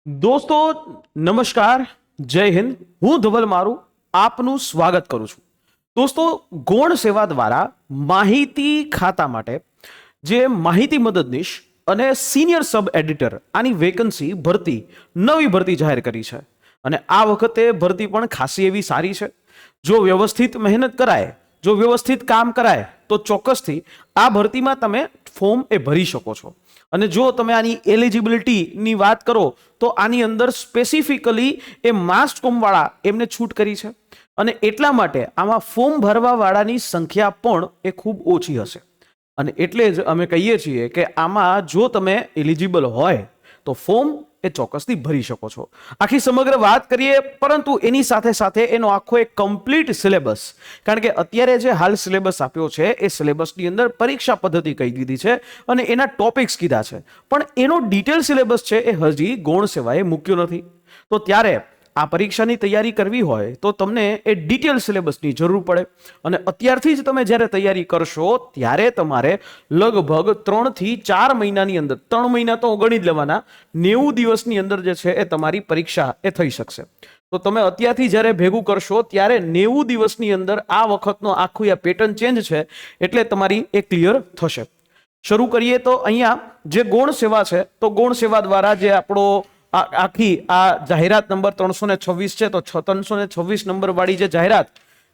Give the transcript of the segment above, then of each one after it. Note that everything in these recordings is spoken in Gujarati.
દોસ્તો નમસ્કાર, જય હિન્દ. હું ધવલ મારું આપનું સ્વાગત કરું છું. દોસ્તો, ગૌણ સેવા દ્વારા માહિતી ખાતા માટે જે માહિતી મદદનીશ અને સિનિયર સબ એડિટર આની વેકન્સી ભરતી નવી ભરતી જાહેર કરી છે. અને આ વખતે ભરતી પણ ખાસી એવી સારી છે. જો વ્યવસ્થિત મહેનત કરાય, જો વ્યવસ્થિત કામ કરાય તો ચોક્કસથી આ ભરતીમાં તમે ફોર્મ એ ભરી શકો છો. અને જો તમે આની એલિજિબિલિટીની વાત કરો તો આની અંદર સ્પેસિફિકલી એ માસ કોમવાળા એમને છૂટ કરી છે. અને એટલા માટે આમાં ફોર્મ ભરવાવાળાની સંખ્યા પણ એ ખૂબ ઓછી હશે. અને એટલે જ અમે કહીએ છીએ કે આમાં જો તમે એલિજિબલ હોય તો ફોર્મ એ ચોક્કસથી ભરી શકો છો. આખી સમગ્ર વાત કરીએ, પરંતુ એની સાથે સાથે એનો આખો એક કમ્પ્લીટ સિલેબસ, કારણ કે અત્યારે જે હાલ સિલેબસ આપ્યો છે એ સિલેબસની અંદર પરીક્ષા પદ્ધતિ કહી દીધી છે અને એના ટોપિક્સ કીધા છે, પણ એનો ડિટેલ સિલેબસ છે એ હજી ગૌણ સેવાએ મૂક્યો નથી. તો ત્યારે આ પરીક્ષાની તૈયારી કરવી હોય તો તમને એ ડિટેલ સિલેબસની જરૂર પડે. અને અત્યારથી જ તમે જ્યારે તૈયારી કરશો ત્યારે તમારે લગભગ 3 થી 4 મહિનાની અંદર, 3 મહિના તો ગણી જ લેવાના, 90 દિવસની અંદર જે છે એ તમારી પરીક્ષા એ થઈ શકશે. તો તમે અત્યારથી જ્યારે ભેગું કરશો ત્યારે 90 દિવસની અંદર આ વખતનો આખું આ પેટર્ન ચેન્જ છે એટલે તમારી એ ક્લિયર થશે. શરૂ કરીએ તો અહીંયા જે ગૌણ સેવા છે, તો ગૌણ સેવા દ્વારા જે આપણો આખી આ જાહેરાત નંબર 326 છે, તો 326 નંબર વાળી જે જાહેરાત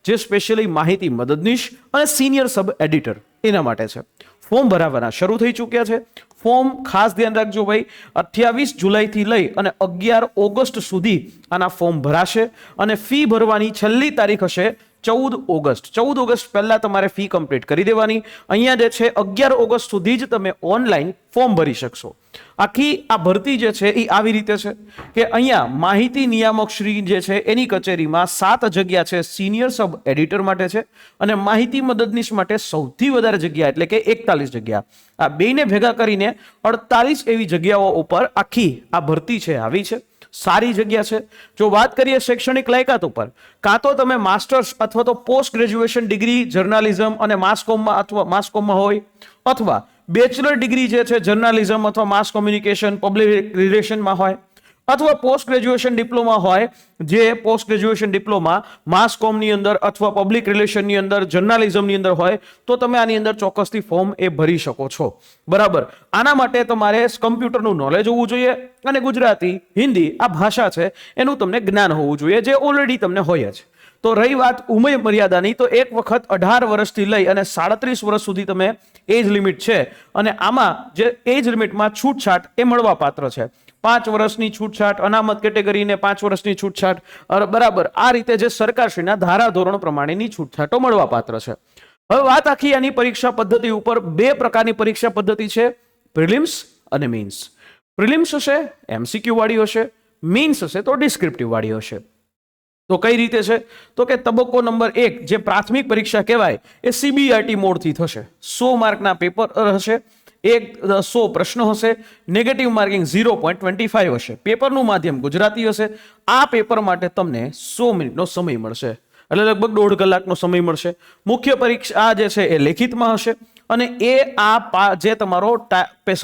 જે સ્પેશિયલી માહિતી મદદનીશ અને સિનિયર સબ એડિટર એના માટે છે. ફોર્મ ભરાવાના શરૂ થઈ ચૂક્યા છે. ફોર્મ ખાસ ધ્યાન રાખજો ભાઈ, 28 જુલાઈથી લઈ અને 11 ઓગસ્ટ સુધી આના ફોર્મ ભરાશે. અને ફી ભરવાની છેલ્લી તારીખ હશે 14 ઓગસ્ટ. 14 ઓગસ્ટ પહેલા તમારે ફી કમ્પ્લીટ કરી દેવાની. અહીંયા જે છે 11 ઓગસ્ટ સુધી જ તમે ઓનલાઈન ફોર્મ ભરી શકશો. આખી આ ભરતી જે છે એ આવી રીતે છે કે અહીંયા માહિતી નિયામક શ્રી જે છે એની કચેરીમાં 7 જગ્યા છે સિનિયર સબ એડિટર માટે છે, અને માહિતી મદદનીશ માટે સૌથી વધારે જગ્યા એટલે કે 41 જગ્યા. આ બેને ભેગા કરીને 48 એવી જગ્યાઓ ઉપર આખી આ ભરતી છે આવી છે. સારી જગ્યા છે. જો વાત કરીએ શૈક્ષણિક લાયકાત ઉપર, કાં તો તમે માસ્ટર્સ અથવા તો પોસ્ટ ગ્રેજ્યુએશન ડિગ્રી જર્નાલિઝમ અને માસ કોમમાં અથવા માસ કોમમાં હોય, અથવા બેચલર ડિગ્રી જે છે જર્નાલિઝમ અથવા માસ કોમ્યુનિકેશન પબ્લિક રિલેશનમાં હોય, અથવા પોસ્ટ ગ્રેજ્યુએશન ડિપ્લોમા હોય, જે પોસ્ટ ગ્રેજ્યુએશન ડિપ્લોમા માસ કોમની અંદર અથવા પબ્લિક રિલેશનની અંદર જર્નાલિઝમની અંદર હોય, તો તમે આની અંદર ચોક્કસથી ફોર્મ એ ભરી શકો છો. બરાબર. આના માટે તમારે કમ્પ્યુટરનું નોલેજ હોવું જોઈએ અને ગુજરાતી, હિન્દી આ ભાષા છે એનું તમને જ્ઞાન હોવું જોઈએ, જે ઓલરેડી તમને હોય જ. તો રહી વાત ઉંમર મર્યાદાની, તો એક વખત 18 વર્ષથી લઈ અને 37 વર્ષ સુધી તમે એજ લિમિટ છે, અને આમાં જે એજ લિમિટમાં છૂટછાટ એ મળવા પાત્ર છે. 5 વર્ષની છૂટછાટ, અનામત કેટેગરીને 5 વર્ષની છૂટછાટ, બરાબર. આ રીતે જે સરકારશ્રીના ધારાધોરણ પ્રમાણેની છૂટછાટો મળવા પાત્ર છે. હવે વાત આખી આની પરીક્ષા પદ્ધતિ ઉપર, 2 પ્રકારની પરીક્ષા પદ્ધતિ છે, પ્રિલિમ્સ અને મેઇન્સ. પ્રિલિમ્સ હશે MCQ વાળી હશે, મેઇન્સ હશે તો ડિસ્ક્રિપ્ટિવ વાળી હશે. તો કઈ રીતે છે? તો કે તબક્કો નંબર 1 જે પ્રાથમિક પરીક્ષા કહેવાય એ CBRT મોડથી થશે. 100 માર્કના પેપર હશે, 100 પ્રશ્નો હશે, નેગેટિવ માર્કિંગ 0.25 હશે. પેપરનું માધ્યમ ગુજરાતી હશે. આ પેપર માટે તમને 100 મિનિટનો સમય મળશે, એટલે લગભગ 1.5 કલાકનો સમય મળશે. મુખ્ય પરીક્ષા જે છે એ લેખિતમાં હશે, અને એ આ જે તમારો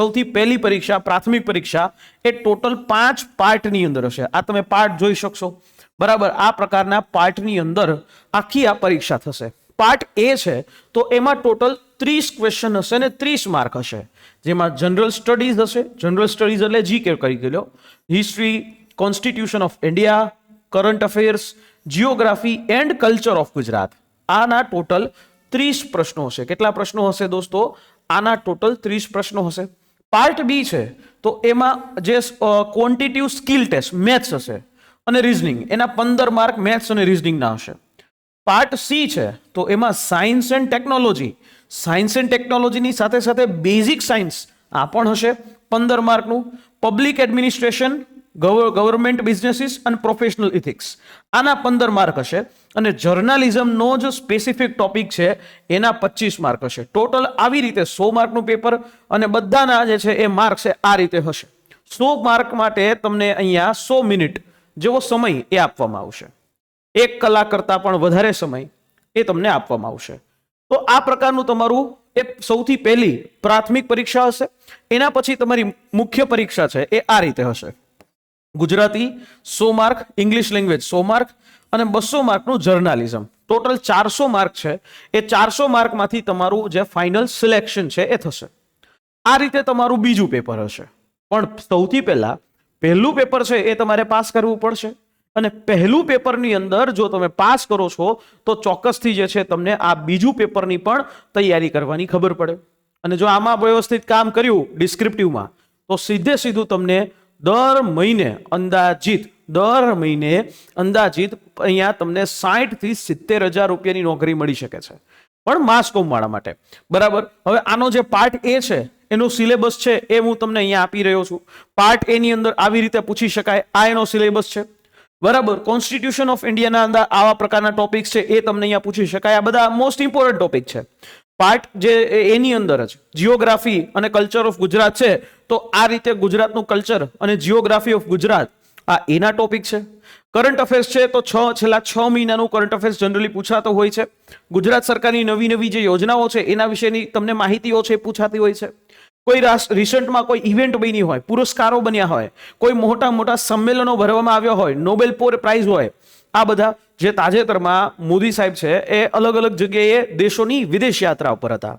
સૌથી પહેલી પરીક્ષા પ્રાથમિક પરીક્ષા એ ટોટલ 5 પાર્ટની અંદર હશે. આ તમે પાર્ટ જોઈ શકશો. બરાબર. આ પ્રકારના પાર્ટની અંદર આખી આ પરીક્ષા થશે. પાર્ટ એ છે તો એમાં ટોટલ 30 ક્વેશ્ચન હશે અને 30 માર્ક હશે, જેમાં જનરલ સ્ટડીઝ હશે. જનરલ સ્ટડીઝ એટલે GK કરી ગયો, history, constitution of India, current affairs, geography and culture of Gujarat. આના ટોટલ 30 પ્રશ્નો હશે. કેટલા પ્રશ્નો હશે દોસ્તો? આના ટોટલ 30 પ્રશ્નો હશે. પાર્ટ બી છે તો એમાં જે ક્વોન્ટિટિવ સ્કિલ ટેસ્ટ મેથ્સ હશે અને રીઝનિંગ, એના 15 માર્ક મેથ્સ અને રીઝનિંગના હશે. પાર્ટ સી છે તો એમાં science and technology, science and ટેકનોલોજીની સાથે સાથે બેઝિક સાયન્સ આ પણ હશે 15 માર્કનું. પબ્લિક એડમિનિસ્ટ્રેશન, ગવર્મેન્ટ બિઝનેસીસ અને પ્રોફેશનલ ઇથિક્સ આના 15 માર્ક હશે. અને જર્નાલિઝમનો જ સ્પેસિફિક ટોપિક છે એના 25 માર્ક હશે. ટોટલ આવી રીતે 100 માર્કનું પેપર, અને બધાના જે છે એ માર્ક છે આ રીતે હશે. 100 માર્ક માટે તમને અહીંયા 100 મિનિટ જેવો સમય એ આપવામાં આવશે. 1 કલાક કરતાં પણ વધારે સમય એ તમને આપવામાં આવશે. તો આ પ્રકારનું તમારું એ સૌથી પહેલી પ્રાથમિક પરીક્ષા હશે. એના પછી તમારી મુખ્ય પરીક્ષા છે એ આ રીતે હશે. Gujarati 100 mark, English language 100 mark અને 200 માર્કનું જર્નાલિઝમ. ટોટલ 400 માર્ક છે. એ 400 માર્કમાંથી તમારું જે ફાઇનલ સિલેક્શન છે એ થશે. આ રીતે તમારું બીજું પેપર હશે. પણ સૌથી પહેલા પહેલું પેપર છે એ તમારે પાસ કરવું પડશે. અને પહેલું પેપરની અંદર જો તમે પાસ કરો છો તો ચોક્કસથી જે છે તમને આ બીજું પેપરની પણ તૈયારી કરવાની ખબર પડે. અને જો આમાં વ્યવસ્થિત કામ કર્યું ડિસ્ક્રિપ્ટિવમાં તો સીધું તમને દર મહિને અંદાજિત અહીંયા તમને 60 થી 70,000 રૂપિયાની નોકરી મળી શકે છે, પણ માસ કોમ વાળા માટે. બરાબર. હવે આનો જે પાર્ટ એ છે એનો સિલેબસ છે એ હું તમને અહીંયા આપી રહ્યો છું. પાર્ટ એ ની અંદર આવી રીતે પૂછી શકાય, આ એનો સિલેબસ છે. બરાબર. કોન્સ્ટિટ્યુશન ઓફ ઇન્ડિયાના અંદર આવા પ્રકારના ટોપિક્સ છે એ તમને અહીંયા પૂછી શકાય. આ બધા મોસ્ટ ઇમ્પોર્ટન્ટ ટોપિક છે. પાર્ટ જે એની અંદર જ જીઓગ્રાફી અને કલ્ચર ઓફ ગુજરાત છે, તો આ રીતે ગુજરાતનું કલ્ચર અને જીઓગ્રાફી ઓફ ગુજરાત આ એના ટોપિક છે. કરંટ અફેર્સ છે તો છેલ્લા 6 મહિનાનું કરંટ અફેર્સ જનરલી પૂછાતો હોય છે. ગુજરાત સરકારની નવી જે યોજનાઓ છે એના વિશેની તમને માહિતીઓ છે પૂછાતી હોય છે. કોઈ રિસન્ટમાં કોઈ ઇવેન્ટ બની હોય, પુરસ્કારો બન્યા હોય, કોઈ મોટા સંમેલનો ભરવામાં આવ્યા હોય, નોબેલ પ્રાઇઝ હોય, આ બધા જે તાજેતરમાં મોદી સાહેબ છે એ અલગ જગ્યાએ દેશોની વિદેશ યાત્રા ઉપર હતા.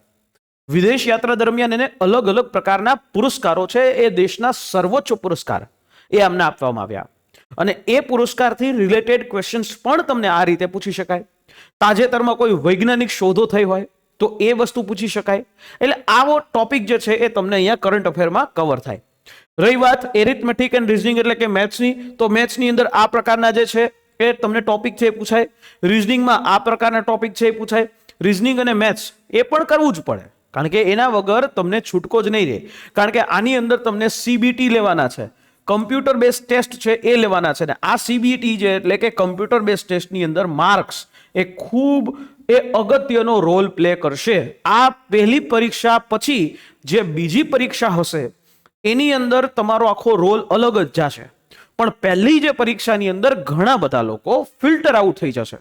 વિદેશ યાત્રા દરમિયાન એને અલગ પ્રકારના પુરસ્કારો છે, એ દેશના સર્વોચ્ચ પુરસ્કાર એ અમને આપવામાં આવ્યા. અને એ પુરસ્કારથી રિલેટેડ ક્વેશ્ચન્સ પણ તમને આ રીતે પૂછી શકાય. તાજેતરમાં કોઈ વૈજ્ઞાનિક શોધો થઈ હોય તો એ વસ્તુ પૂછી શકાય. એટલે આવો ટોપિક જે છે એ તમને અહીંયા કરંટ અફેરમાં કવર થાય. રહી વાત એરિથમેટિક એન્ડ રીઝનિંગ એટલે કે મેથ્સની, તો મેથ્સની અંદર આ પ્રકારના જે છે એ તમને ટોપિક છે એ પૂછાય. રીઝનિંગમાં આ પ્રકારના ટોપિક છે એ પૂછાય. રીઝનિંગ અને મેથ્સ એ પણ કરવું જ પડે, કારણ કે એના વગર તમને છૂટકો જ નહીં રહે. કારણ કે આની અંદર તમને CBT લેવાના છે, કમ્પ્યુટર બેઝ ટેસ્ટ છે એ લેવાના છે. ને આ CBT જે એટલે કે કમ્પ્યુટર બેઝ ટેસ્ટની અંદર માર્ક્સ એ ખૂબ અગત્યનો રોલ પ્લે કરશે. આ પહેલી પરીક્ષા પછી જે બીજી પરીક્ષા હશે એની અંદર તમારો આખો રોલ અલગ જ જશે. પણ પહેલી જે પરીક્ષાની અંદર ઘણા બધા લોકો ફિલ્ટર આઉટ થઈ જશે.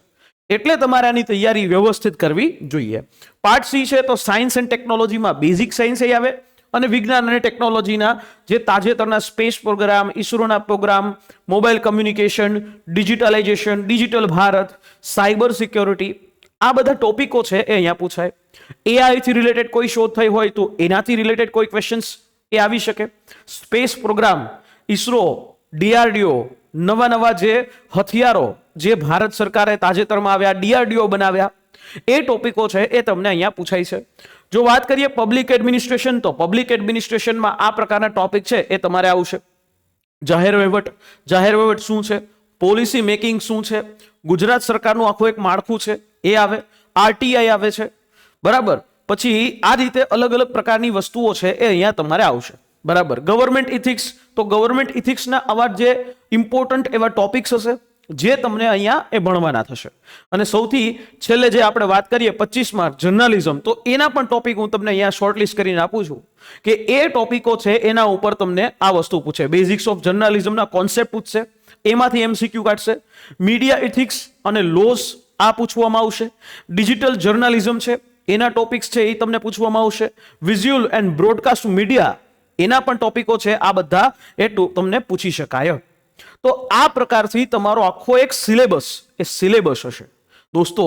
એટલે તમારે આની તૈયારી વ્યવસ્થિત કરવી જોઈએ. પાર્ટ C છે તો સાયન્સ એન્ડ ટેકનોલોજીમાં બેઝિક સાયન્સ એ આવે, અને વિજ્ઞાન અને ટેકનોલોજીના જે તાજેતરના સ્પેસ પ્રોગ્રામ, ઇસરોના programme, mobile communication, digitalization, digital Bharat, cyber security, આ બધા ટોપિકો છે એ અહીંયા પૂછાય. AI થી રિલેટેડ કોઈ શોધ થઈ હોય તો એનાથી રિલેટેડ કોઈ ક્વેશ્ચન્સ એ આવી શકે. સ્પેસ પ્રોગ્રામ, ઇસરો, DRDO, નવા જે હથિયારો જે ભારત સરકારે તાજેતરમાં આવ્યા, DRDO બનાવ્યા, એ ટોપિકો છે એ તમને અહીંયા પૂછાય છે. જો વાત કરીએ પબ્લિક એડમિનિસ્ટ્રેશન, તો પબ્લિક એડમિનિસ્ટ્રેશનમાં આ પ્રકારના ટોપિક છે એ તમારે આવશે. જાહેર વહીવટ શું છે, પોલિસી મેકિંગ શું છે, ગુજરાત સરકારનું આખું એક માળખું છે એ આવે, RTI આવે છે. બરાબર. પછી આ રીતે અલગ પ્રકારની વસ્તુઓ છે એ અહીંયા તમારે આવશે. બરાબર. ગવર્મેન્ટ ઇથિક્સ, તો ગવર્મેન્ટ ઇથિક્સના આવા જે ઇમ્પોર્ટન્ટ એવા ટોપિક્સ હશે જે તમને અહીંયા એ ભણવાના થશે. અને સૌથી છેલ્લે જે આપણે વાત કરીએ 25 માર્ક જર્નાલિઝમ, તો એના પણ ટોપિક હું તમને અહીંયા શોર્ટલિસ્ટ કરીને આપું છું કે એ ટોપિકો છે એના ઉપર તમને આ વસ્તુ પૂછે. બેઝિક્સ ઓફ જર્નાલિઝમના કોન્સેપ્ટ પૂછશે, એમાંથી MCQ કાઢશે. મીડિયા ઇથિક્સ અને લોઝ આ પૂછવામાં આવશે. ડિજિટલ જર્નાલિઝમ છે એના ટોપિક્સ છે એ તમને પૂછવામાં આવશે. વિઝ્યુઅલ એન્ડ બ્રોડકાસ્ટ મીડિયા એના પણ ટોપિકો છે, આ બધા એ તમને પૂછી શકાય. તો આ પ્રકારથી તમારો આખો એક સિલેબસ હશે. દોસ્તો,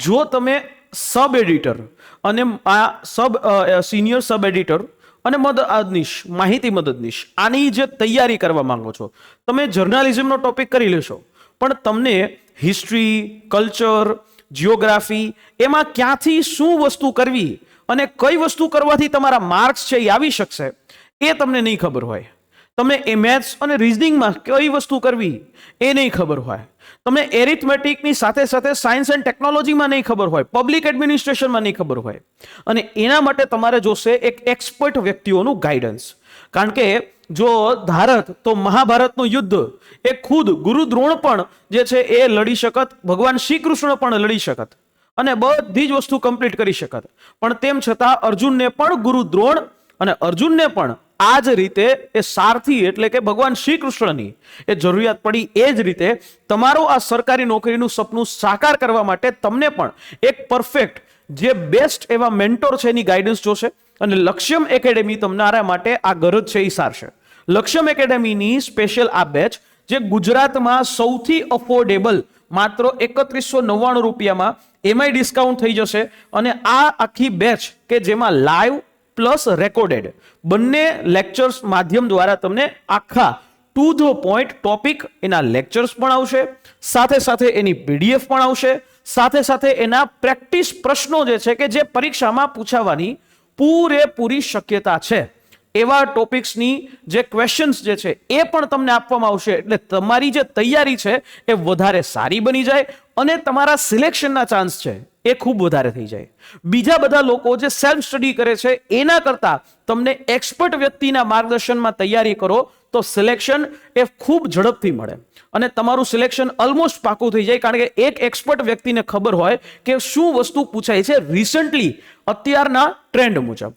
જો તમે સબ એડિટર અને સિનિયર સબ એડિટર અને માહિતી મદદનીશ આની જે તૈયારી કરવા માંગો છો, તમે જર્નાલિઝમનો ટોપિક કરી લેશો, પણ તમને હિસ્ટ્રી, કલ્ચર, જીઓગ્રાફી એમાં ક્યાંથી શું વસ્તુ કરવી અને કઈ વસ્તુ કરવાથી તમારા માર્ક્સ છે એ આવી શકશે એ તમને નહીં ખબર હોય. તમને મેથ્સ અને રીઝનિંગમાં કઈ વસ્તુ કરવી એ નહીં ખબર હોય. તમને એરિથમેટિકની સાથે સાયન્સ એન્ડ ટેકનોલોજીમાં નહીં ખબર હોય, પબ્લિક એડમિનિસ્ટ્રેશનમાં નહીં ખબર હોય. અને એના માટે તમારે જોશે એક એક્સપર્ટ વ્યક્તિઓનું ગાઈડન્સ. કારણ કે જો ધારત તો મહાભારતનું યુદ્ધ એ ખુદ ગુરુ દ્રોણ પણ જે છે એ લડી શકત, ભગવાન શ્રી કૃષ્ણ પણ લડી શકત અને બધી જ વસ્તુ કમ્પ્લીટ કરી શકત. પણ તેમ છતાં અર્જુનને પણ ગુરુ દ્રોણ અને અર્જુનને પણ આ જ રીતે એ સારથી એટલે કે ભગવાન શ્રી કૃષ્ણની એ જરૂરિયાત પડી. એ જ રીતે તમારો આ સરકારી નોકરીનું સપનું સાકાર કરવા માટે તમને પણ એક પરફેક્ટ જે બેસ્ટ એવા મેન્ટોર છે એની ગાઈડન્સ જોશે. અને લક્ષ્યમ એકેડેમી તમારા માટે આ ગરજ છે એ સારશે. લક્ષ્યમ એકેડેમીની સ્પેશિયલ આ બેચ જે ગુજરાતમાં સૌથી અફોર્ડેબલ માત્ર 3199 રૂપિયામાં એમાંય ડિસ્કાઉન્ટ થઈ જશે. અને આ આખી બેચ કે જેમાં લાઈવ પ્લસ રેકોર્ડેડ બંને લેક્ચર્સ માધ્યમ દ્વારા તમને આખા ટુ ધ પોઈન્ટ ટોપિક એના લેક્ચર્સ પણ આવશે, સાથે સાથે એની પીડીએફ પણ આવશે, સાથે સાથે એના પ્રેક્ટિસ પ્રશ્નો જે છે કે જે પરીક્ષામાં પૂછાવાની પૂરેપૂરી શક્યતા છે એવા ટોપિક્સની જે ક્વેશ્ચન્સ જે છે એ પણ તમને આપવામાં આવશે. એટલે તમારી જે તૈયારી છે એ વધારે સારી બની જાય અને તમારા સિલેક્શનના ચાન્સ છે એ ખૂબ વધારે થઈ જાય. બીજા બધા લોકો જે સેલ્ફ સ્ટડી કરે છે એના કરતા તમને એક્સપર્ટ વ્યક્તિના માર્ગદર્શનમાં તૈયારી કરો તો સિલેક્શન એ ખૂબ ઝડપથી મળે અને તમારું સિલેક્શન ઓલમોસ્ટ પાકું થઈ જાય, કારણ કે એક એક્સપર્ટ વ્યક્તિને ખબર હોય કે શું વસ્તુ પૂછાય છે રિસન્ટલી અત્યારના ટ્રેન્ડ મુજબ.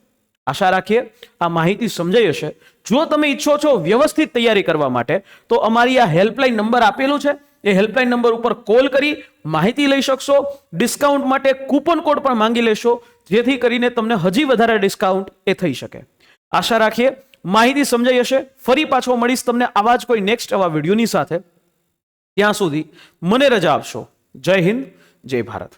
આશા રાખીએ આ માહિતી સમજાઈ હશે. જો તમે ઈચ્છો છો વ્યવસ્થિત તૈયારી કરવા માટે તો અમારી આ હેલ્પલાઇન નંબર આપેલું છે, એ હેલ્પલાઇન નંબર ઉપર કોલ કરી માહિતી લઈ શકશો. ડિસ્કાઉન્ટ માટે કૂપન કોડ પણ માંગી લેશો, જેથી કરીને તમને હજી વધારે ડિસ્કાઉન્ટ એ થઈ શકે. આશા રાખીએ માહિતી સમજાઈ હશે. ફરી પાછો મળીશ તમને આવા જ કોઈ નેક્સ્ટ આવા વિડીયોની સાથે. ત્યાં સુધી મને રજા આપશો. જય હિન્દ, જય ભારત.